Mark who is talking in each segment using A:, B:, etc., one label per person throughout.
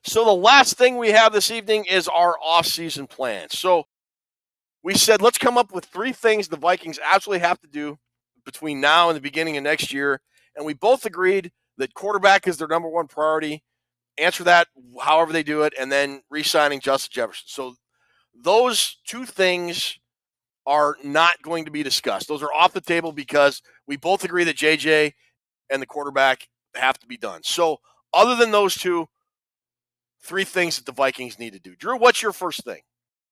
A: So the last thing we have this evening is our off-season plan. So we said let's come up with 3 things the Vikings absolutely have to do between now and the beginning of next year. And we both agreed that quarterback is their number one priority. Answer that however they do it, and then re-signing Justin Jefferson. So those 2 things are not going to be discussed. Those are off the table because we both agree that JJ and the quarterback have to be done. So other than those 3 things that the Vikings need to do. Drew, what's your first thing?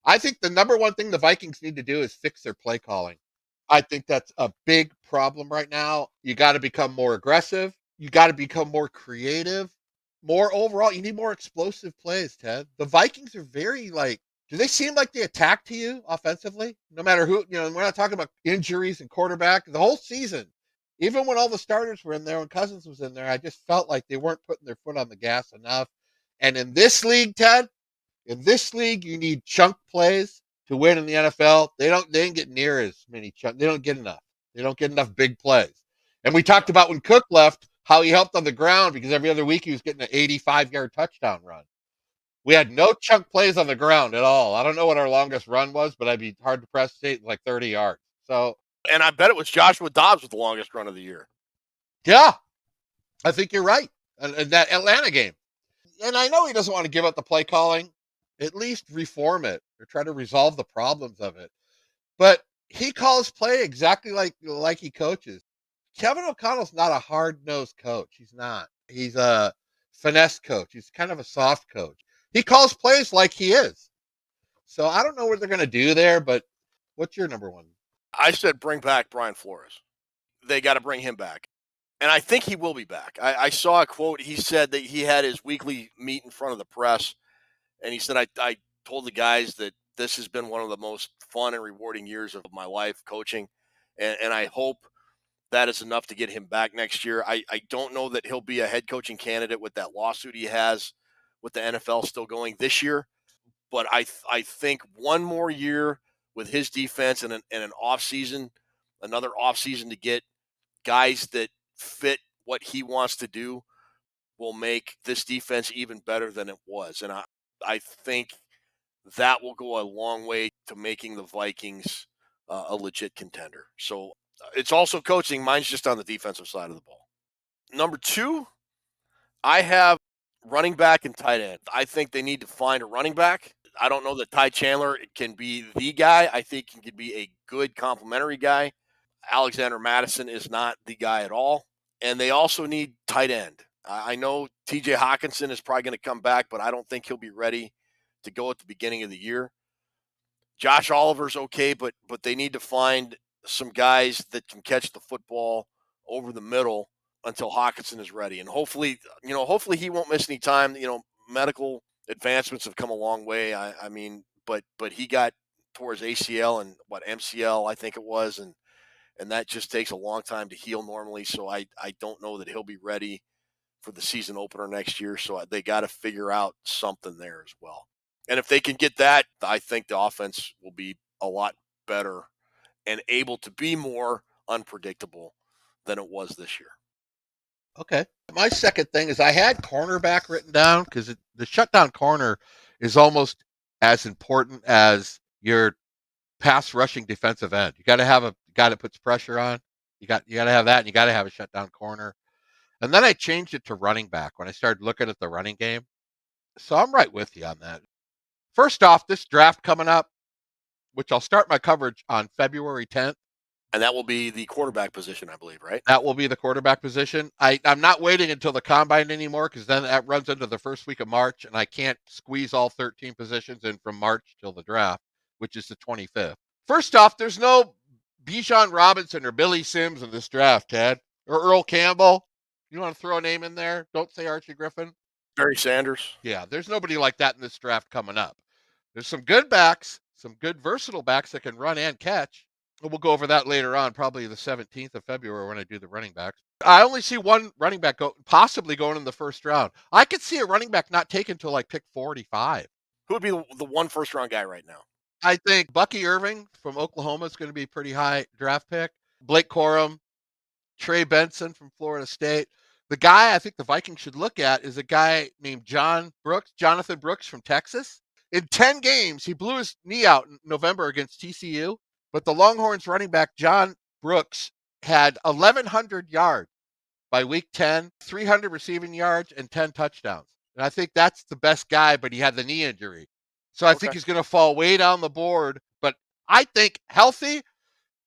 B: I think the number one thing the Vikings need to do is fix their play calling. I think that's a big problem right now. You got to become more aggressive. You got to become more creative. More overall, you need more explosive plays, Ted. The Vikings are very do they seem like they attack to you offensively? No matter who, we're not talking about injuries and quarterback. The whole season, even when all the starters were in there and Cousins was in there, I just felt like they weren't putting their foot on the gas enough. And in this league, Ted, you need chunk plays to win in the NFL. They didn't get near as many chunk. They don't get enough. They don't get enough big plays. And we talked about when Cook left, how he helped on the ground because every other week he was getting an 85-yard touchdown run. We had no chunk plays on the ground at all. I don't know what our longest run was, but I'd be hard to press to say like 30 yards. So,
A: and I bet it was Joshua Dobbs with the longest run of the year.
B: Yeah, I think you're right. And that Atlanta game. And I know he doesn't want to give up the play calling. At least reform it or try to resolve the problems of it. But he calls play exactly like he coaches. Kevin O'Connell's not a hard-nosed coach. He's not. He's a finesse coach. He's kind of a soft coach. He calls plays like he is. So I don't know what they're going to do there, but what's your number one?
A: I said bring back Brian Flores. They got to bring him back. And I think he will be back. I saw a quote. He said that he had his weekly meet in front of the press, and he said, I told the guys that this has been one of the most fun and rewarding years of my life coaching, and I hope that is enough to get him back next year. I don't know that he'll be a head coaching candidate with that lawsuit he has with the NFL still going this year, but I think one more year with his defense and an offseason, another offseason to get guys that fit what he wants to do will make this defense even better than it was. And I think that will go a long way to making the Vikings a legit contender. So it's also coaching. Mine's just on the defensive side of the ball. Number 2, I have running back and tight end. I think they need to find a running back. I don't know that Ty Chandler can be the guy. I think he could be a good complementary guy. Alexander Madison is not the guy at all. And they also need tight end. I know TJ Hawkinson is probably going to come back, but I don't think he'll be ready to go at the beginning of the year. Josh Oliver's okay, but they need to find some guys that can catch the football over the middle until Hawkinson is ready. And hopefully he won't miss any time. Medical advancements have come a long way. I mean, but he got towards ACL and MCL, I think it was, and that just takes a long time to heal normally. So I don't know that he'll be ready for the season opener next year. So they got to figure out something there as well. And if they can get that, I think the offense will be a lot better and able to be more unpredictable than it was this year.
B: Okay. My second thing is I had cornerback written down because the shutdown corner is almost as important as your pass rushing defensive end. You got to have a guy that puts pressure on. You got to have that, and you got to have a shutdown corner. And then I changed it to running back when I started looking at the running game. So I'm right with you on that. First off, this draft coming up, which I'll start my coverage on February 10th.
A: And that will be the quarterback position, I believe, right?
B: That will be the quarterback position. I'm not waiting until the combine anymore because then that runs into the first week of March, and I can't squeeze all 13 positions in from March till the draft, which is the 25th. First off, there's no Bijan Robinson or Billy Sims in this draft, Ted, or Earl Campbell. You want to throw a name in there? Don't say Archie Griffin.
A: Barry Sanders.
B: Yeah, there's nobody like that in this draft coming up. There's some good backs, some good versatile backs that can run and catch. We'll go over that later on, probably the 17th of February when I do the running backs. I only see one running back possibly going in the first round. I could see a running back not taken until like pick 45.
A: Who would be the one first round guy right now?
B: I think Bucky Irving from Oklahoma is going to be a pretty high draft pick. Blake Corum, Trey Benson from Florida State. The guy I think the Vikings should look at is a guy named Jonathan Brooks from Texas. In 10 games, he blew his knee out in November against TCU, but the Longhorns running back John Brooks had 1,100 yards by week 10, 300 receiving yards, and 10 touchdowns. And I think that's the best guy, but he had the knee injury. So I think
A: Okay.
B: he's going to fall way down the board. But I think healthy,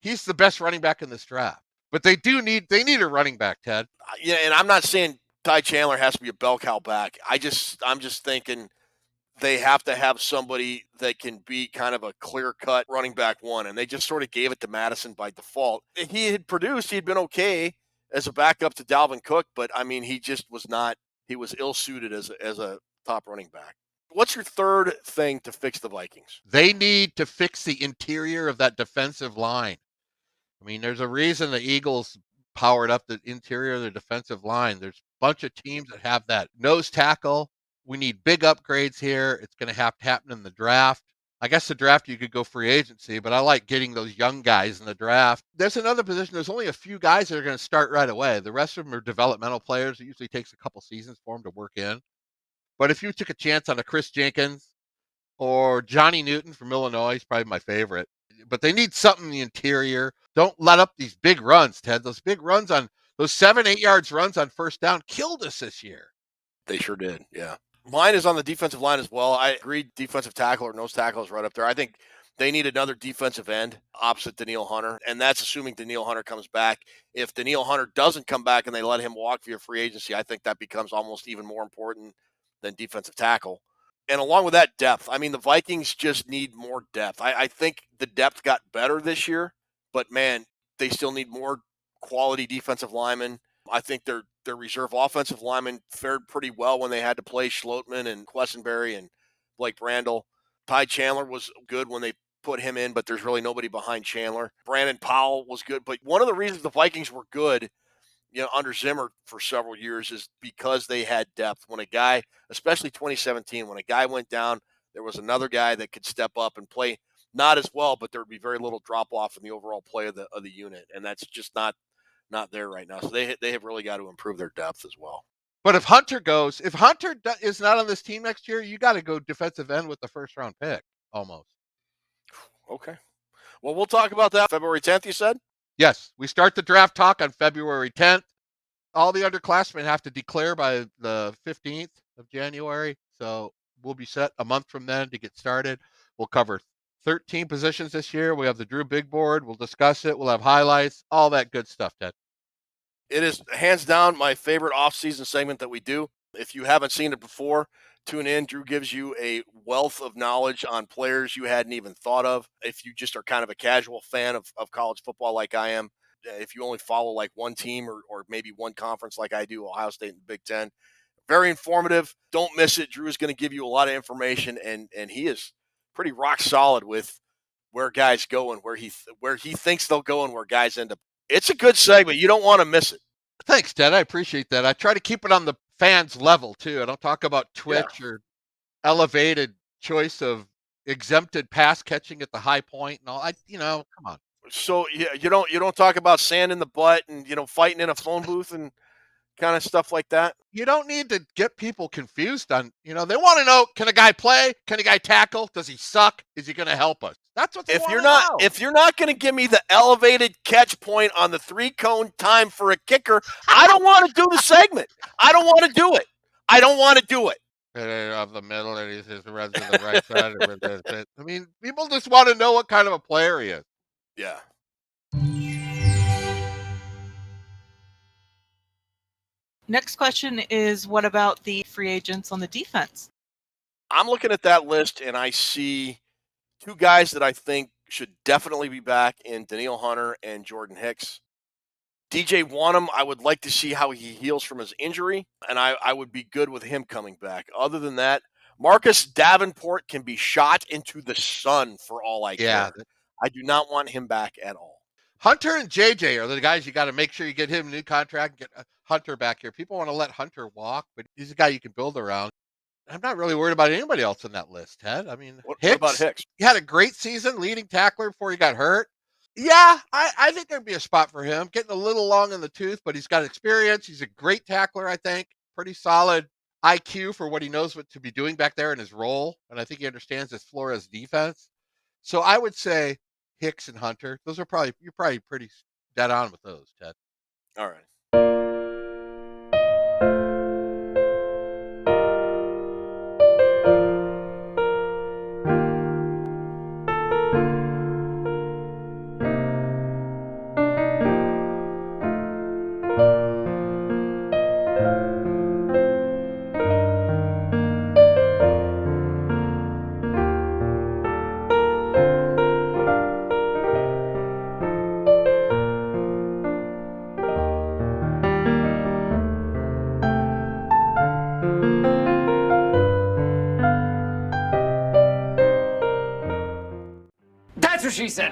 B: he's the best running back in this draft. But they need a running back, Ted.
A: Yeah, and I'm not saying Ty Chandler has to be a bell cow back. I'm just thinking they have to have somebody that can be kind of a clear cut running back one, and they just sort of gave it to Madison by default. He had produced, he had been okay as a backup to Dalvin Cook, but I mean, he just was not. He was ill suited as a top running back. What's your third thing to fix the Vikings?
B: They need to fix the interior of that defensive line. I mean, there's a reason the Eagles powered up the interior of their defensive line. There's a bunch of teams that have that nose tackle. We need big upgrades here. It's going to have to happen in the draft. I guess the draft you could go free agency, but I like getting those young guys in the draft. There's another position. There's only a few guys that are going to start right away. The rest of them are developmental players. It usually takes a couple seasons for them to work in. But if you took a chance on a Chris Jenkins or Johnny Newton from Illinois, he's probably my favorite. But they need something in the interior. Don't let up these big runs, Ted. Those big runs on those 7, 8 yards runs on first down killed us this year.
A: They sure did. Yeah. Mine is on the defensive line as well. I agree defensive tackle or nose tackle is right up there. I think they need another defensive end opposite Danielle Hunter, and that's assuming Danielle Hunter comes back. If Danielle Hunter doesn't come back and they let him walk via free agency, I think that becomes almost even more important than defensive tackle. And along with that, depth. I mean, the Vikings just need more depth. I think the depth got better this year, but man, they still need more quality defensive linemen. I think their reserve offensive linemen fared pretty well when they had to play Schlotman and Quessenberry and Blake Brandel. Ty Chandler was good when they put him in, but there's really nobody behind Chandler. Brandon Powell was good, but one of the reasons the Vikings were good, under Zimmer for several years is because they had depth. When a guy, especially 2017, when a guy went down, there was another guy that could step up and play not as well, but there would be very little drop off in the overall play of the unit, and that's just not there right now. So they have really got to improve their depth as well.
B: But if Hunter is not on this team next year, you got to go defensive end with the first round pick almost.
A: Okay. Well, we'll talk about that February 10th, you said?
B: Yes, we start the draft talk on February 10th. All the underclassmen have to declare by the 15th of January. So we'll be set a month from then to get started. We'll cover 13 positions this year. We have the Drew Big Board. We'll discuss it. We'll have highlights, all that good stuff, Ted.
A: It is hands down my favorite off-season segment that we do. If you haven't seen it before, tune in. Drew gives you a wealth of knowledge on players you hadn't even thought of. If you just are kind of a casual fan of college football like I am, if you only follow like one team or maybe one conference like I do, Ohio State and the Big Ten, very informative. Don't miss it. Drew is going to give you a lot of information, and he is pretty rock solid with where guys go and where he thinks they'll go and where guys end up. It's a good segment. You don't want to miss it.
B: Thanks, Ted. I appreciate that. I try to keep it on the fans level too. I don't talk about
A: Yeah.
B: Twitch or elevated choice of exempted pass catching at the high point and all. Come on.
A: So yeah, you don't talk about sand in the butt and fighting in a phone booth and kind of stuff like that.
B: You don't need to get people confused on, they want to know, can a guy play? Can a guy tackle? Does he suck? Is he going to help us? That's what they
A: If
B: want
A: you're
B: to
A: not
B: know.
A: if you're not going to give me the elevated catch point on the 3-cone time for a kicker, I don't want to do the segment. I don't want to do it. I don't want to do it.
B: Off the middle, and he just runs to the right side. I mean, people just want to know what kind of a player he is.
A: Yeah.
C: Next question is, what about the free agents on the defense?
A: I'm looking at that list and I see two guys that I think should definitely be back in Danielle Hunter and Jordan Hicks. DJ Wanham, I would like to see how he heals from his injury, and I would be good with him coming back. Other than that, Marcus Davenport can be shot into the sun for all I
B: Yeah.
A: care. I do not want him back at all.
B: Hunter and JJ are the guys you got to make sure you get him a new contract and get Hunter back here. People want to let Hunter walk, but he's a guy you can build around. I'm not really worried about anybody else on that list, Ted. I mean,
A: What about Hicks?
B: He had a great season, leading tackler before he got hurt. Yeah, I think there'd be a spot for him. Getting a little long in the tooth, but he's got experience. He's a great tackler, I think. Pretty solid IQ for what he knows what to be doing back there in his role. And I think he understands this Flores defense. So I would say Hicks and Hunter. Those are probably you're probably pretty dead on with those, Ted.
A: All right.
D: That's what she said.